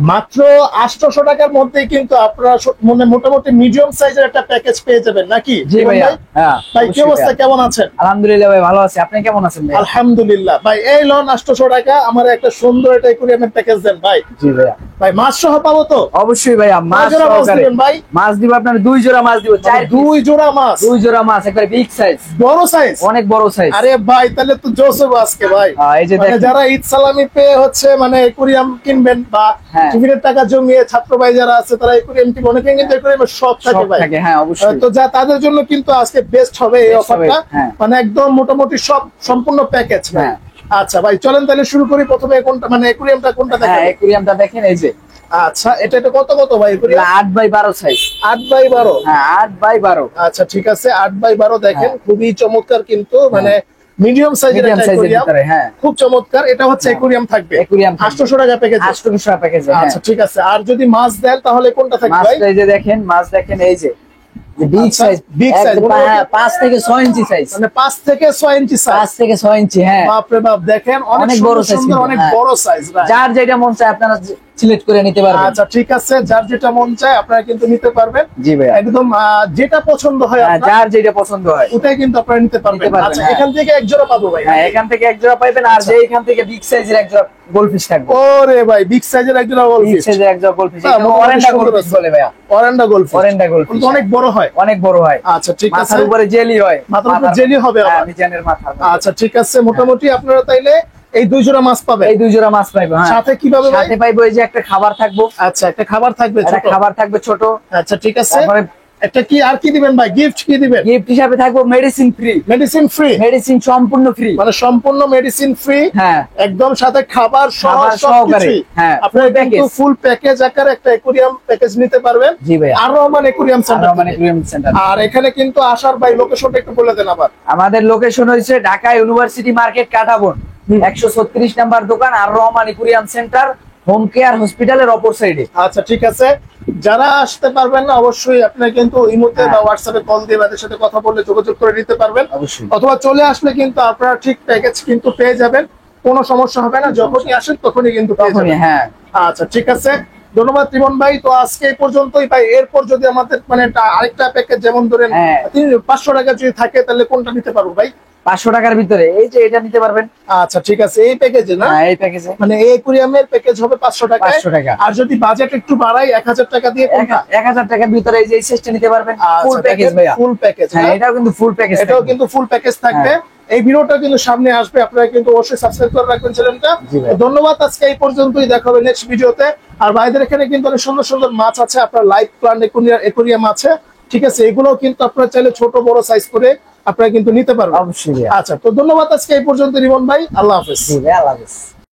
মাত্র 800 টাকার মধ্যেই কিন্তু আপনারা মানে মোটামুটি মিডিয়াম সাইজের একটা প্যাকেজ পেয়ে যাবেন নাকি? জি ভাইয়া। হ্যাঁ ভাই কি অবস্থা, কেমন আছেন? আলহামদুলিল্লাহ ভাই ভালো আছি, আপনি কেমন আছেন ভাই? আলহামদুলিল্লাহ ভাই। এই লন 800 টাকা, আমার একটা সুন্দর একটা একুরিয়ামের প্যাকেজ দেন ভাই। জি ভাইয়া। ভাই মাছ সহ পাবো তো? অবশ্যই ভাইয়া, মাছ দিবেন ভাই। মাছ দিব আপনার 2 জোড়া মাছ দিব, 2 জোড়া মাছ। 2 জোড়া মাছ, একবারে বিগ সাইজ, বড় সাইজ, অনেক বড় সাইজ। আরে ভাই তাহলে তো জোসেফ আজকে ভাই। এই যে মানে যারা ঈদ সালামি পেয়ে হচ্ছে মানে একুরিয়াম কিনবেন বা টিফিনের টাকা জমিয়ে ছাত্র ভাই যারা আছে তারা একুরিয়াম কিনবে, অনেকে কিন্তু একুরিয়ামের শখ থাকে ভাই। হ্যাঁ অবশ্যই। তো যা তাদের জন্য কিন্তু আজকে বেস্ট হবে এই অফারটা, মানে একদম মোটামুটি সব সম্পূর্ণ প্যাকেজ ভাই। আচ্ছা ভাই চলেন তাহলে শুরু করি। প্রথমে কোনটা মানে একুরিয়ামটা কোনটা দেখেন? হ্যাঁ একুরিয়ামটা দেখেন, এই যে। আচ্ছা এটা কত কত ভাই একুরিয়াম? 8x12 size. 8x12? হ্যাঁ 8x12। আচ্ছা ঠিক আছে, 8x12 দেখেন, খুবই চমৎকার কিন্তু, মানে মিডিয়াম সাইজের একটা একুরিয়াম, খুব চমৎকার। এটা হচ্ছে একুরিয়াম থাকবে 800 টাকা প্যাকেজ। 800 টাকা প্যাকেজ। আচ্ছা ঠিক আছে। আর যদি মাছ দেন তাহলে কোনটা থাকবে ভাই? এই যে দেখেন, মাছ দেখেন, এই যে বিগ সাইজ, 5 থেকে 6 ইঞ্চি সাইজ, মানে 5 থেকে 6 ইঞ্চি সাইজ। 5 থেকে 6 ইঞ্চি। হ্যাঁ বাপ রে বাপ, দেখেন অনেক বড় সাইজ, অনেক বড় সাইজ। যার যেটা মন চায় আপনারা সিলেক্ট করে নিতে পারবেন। আচ্ছা ঠিক আছে, যার যেটা মন চায় আপনারা কিন্তু নিতে পারবেন। জি ভাই, একদম যেটা পছন্দ হয় আপনার, যার যেটা পছন্দ হয় ওটাই কিন্তু আপনারা নিতে পারবেন। আচ্ছা এখান থেকে এক জোড়া পাবো ভাই? হ্যাঁ এখান থেকে এক জোড়া পাবেন। আর যে এখান থেকে বিগ সাইজের এক জোড়া গোলফিশ থাকবে। ওরে ভাই বিগ সাইজের এক জোড়া গোলফিশ, বিগ সাইজের এক জোড়া গোলফিশ, অরেন্ডা গোলফিশ বলে ভাইয়া। অরেন্ডা গোলফিশ, অরেন্ডা গোলফিশ অনেক বড় হয়, অনেক বড় হয়। আচ্ছা ঠিক আছে, মাথার উপরে জেলি হয়, মাথার উপরে জেলি হবে হ্যাঁ নিচের মাথা। আচ্ছা ঠিক আছে, মোটামুটি আপনারা তাইলে এই 2 জোড়া মাছ পাবেন। এই 2 জোড়া মাছ পাইবো। হ্যাঁ সাথে কি পাবে ভাই? সাথে পাইবো এই যে একটা খাবার থাকবে। আচ্ছা একটা খাবার থাকবে, ছোট খাবার থাকবে ছোট। আচ্ছা ঠিক আছে। তারপরে একটা কি আর কি দিবেন ভাই? গিফট কি দিবেন? গিফট হিসাবে থাকবে medicine free. Medicine free? Medicine সম্পূর্ণ ফ্রি, মানে সম্পূর্ণ মেডিসিন ফ্রি। হ্যাঁ একদম সাথে খাবার সহকারে। হ্যাঁ আপনারা কিন্তু ফুল প্যাকেজ আকারে একটা একুরিয়াম প্যাকেজ নিতে পারবেন। জি ভাই, আর রহমান একুরিয়াম সেন্টার। আর এখানে কিন্তু আসার ভাই লোকেশনটা একটু বলে দেন আবার। আমাদের লোকেশন হচ্ছে Dhaka university market, Kataban, 136 number দোকান, আর Rahman aquarium centre, home care হসপিটালের অপর সাইডে। আচ্ছা ঠিক আছে, যারা আসতে পারবেন না অবশ্যই আপনারা কিন্তু ইমোতে বা হোয়াটসঅ্যাপে কল দিয়ে তাদের সাথে কথা বলে যোগাযোগ করে নিতে পারবেন। অথবা চলে আসলে কিন্তু আপনারা ঠিক প্যাকেজ কিন্তু পেয়ে যাবেন, কোনো সমস্যা হবে না। যখনই আসেন তখনই কিন্তু পেয়ে যাবেন। হ্যাঁ আচ্ছা ঠিক আছে, ধন্যবাদ ত্রিমন ভাই। তো আজকে এই পর্যন্তই ভাই। এরপর যদি আমাদের মানে আরেকটা প্যাকেজ যেমন ধরেন 500 টাকা যদি থাকে তাহলে কোনটা নিতে পারবো ভাই? 500 টাকার ভিতরে এই যে এটা নিতে পারবেন। আচ্ছা ঠিক আছে, এই প্যাকেজে না? হ্যাঁ এই প্যাকেজে, মানে এই একুরিয়ামের প্যাকেজ হবে 500 টাকা। আর যদি বাজেট একটু বাড়াই 1000 টাকা দিয়ে, 1000 টাকার ভিতরে এই যে সিস্টেম নিতে পারবেন। ফুল প্যাকেজ ভাইয়া, ফুল প্যাকেজ। হ্যাঁ এটাও কিন্তু ফুল প্যাকেজ, এটাও কিন্তু ফুল প্যাকেজ থাকবে। এই ভিডিওটা কিন্তু সামনে আসবে, আপনারা কিন্তু অবশ্যই সাবস্ক্রাইব করে রাখবেন চ্যানেলটা। ধন্যবাদ, আজকে এই পর্যন্তই, দেখা হবে নেক্সট ভিডিওতে। আর ভাইদের এখানে কিন্তু অনেক সুন্দর সুন্দর মাছ আছে, আপনার লাইভ প্লান্ট একুরিয়াম আছে, ঠিক আছে? এগুলোও কিন্তু আপনারা চাইলে ছোট বড় সাইজ করে আপনারা কিন্তু নিতে পারবেন অবশ্যই। আচ্ছা তো ধন্যবাদ, আজকে এই পর্যন্ত রিমন ভাই, আল্লাহ হাফেজ। আল্লাহ হাফেজ।